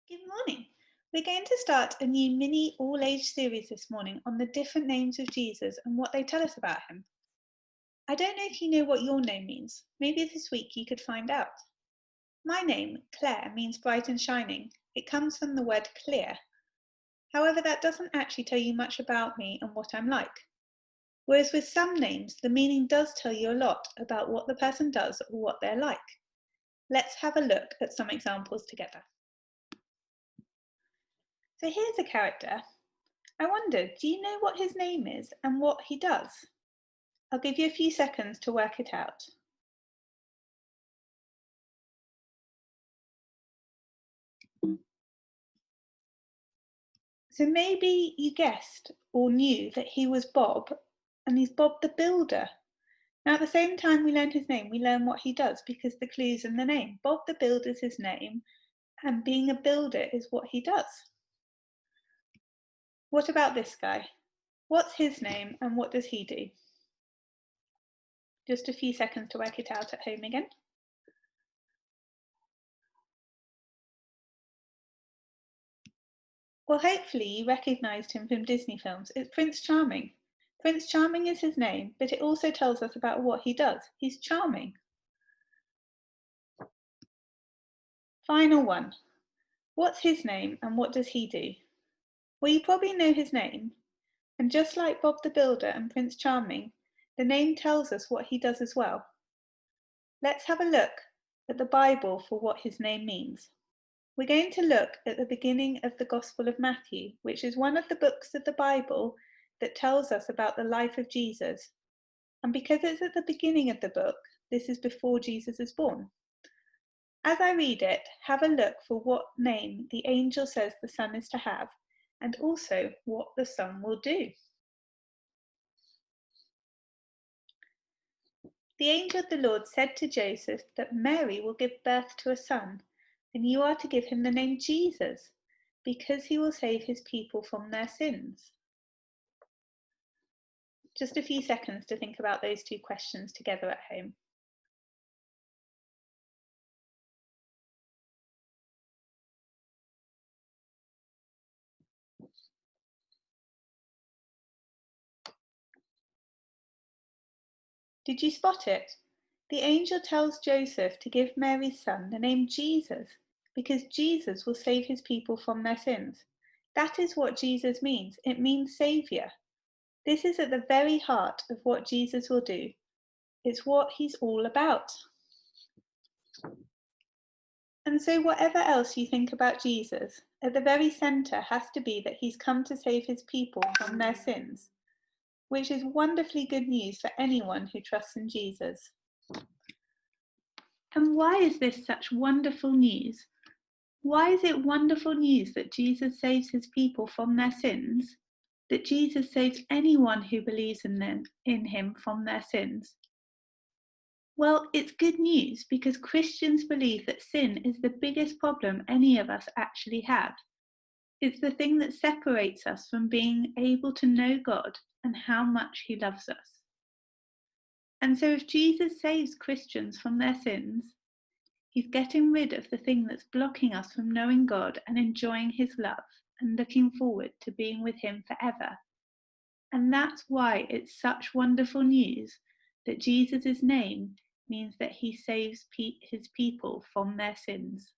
Good morning. We're going to start a new mini all-age series this morning on the different names of Jesus and what they tell us about him. I don't know if you know what your name means. Maybe this week you could find out. My name, Claire, means bright and shining. It comes from the word clear. However, that doesn't actually tell you much about me and what I'm like. Whereas with some names, the meaning does tell you a lot about what the person does or what they're like. Let's have a look at some examples together. So here's a character. I wondered, do you know what his name is and what he does? I'll give you a few seconds to work it out. So maybe you guessed or knew that he was Bob, and he's Bob the Builder. Now at the same time we learn his name, we learn what he does because the clue's in the name. Bob the Builder is his name, and being a builder is what he does. What about this guy? What's his name and what does he do? Just a few seconds to work it out at home again. Well, hopefully you recognised him from Disney films. It's Prince Charming. Prince Charming is his name, but it also tells us about what he does. He's charming. Final one. What's his name and what does he do? Well, you probably know his name. And just like Bob the Builder and Prince Charming, the name tells us what he does as well. Let's have a look at the Bible for what his name means. We're going to look at the beginning of the Gospel of Matthew, which is one of the books of the Bible that tells us about the life of Jesus. And because it's at the beginning of the book, this is before Jesus is born. As I read it, have a look for what name the angel says the Son is to have, and also what the Son will do. The angel of the Lord said to Joseph that Mary will give birth to a son, and you are to give him the name Jesus, because he will save his people from their sins. Just a few seconds to think about those two questions together at home. Did you spot it? The angel tells Joseph to give Mary's son the name Jesus, because Jesus will save his people from their sins. That is what Jesus means. It means saviour. This is at the very heart of what Jesus will do. It's what he's all about. And so whatever else you think about Jesus, at the very centre has to be that he's come to save his people from their sins, which is wonderfully good news for anyone who trusts in Jesus. And why is this such wonderful news? Why is it wonderful news that Jesus saves his people from their sins? That Jesus saves anyone who believes in him from their sins? Well, it's good news because Christians believe that sin is the biggest problem any of us actually have. It's the thing that separates us from being able to know God and how much he loves us. And so if Jesus saves Christians from their sins, he's getting rid of the thing that's blocking us from knowing God and enjoying his love and looking forward to being with him forever. And that's why it's such wonderful news that Jesus' name means that he saves his people from their sins.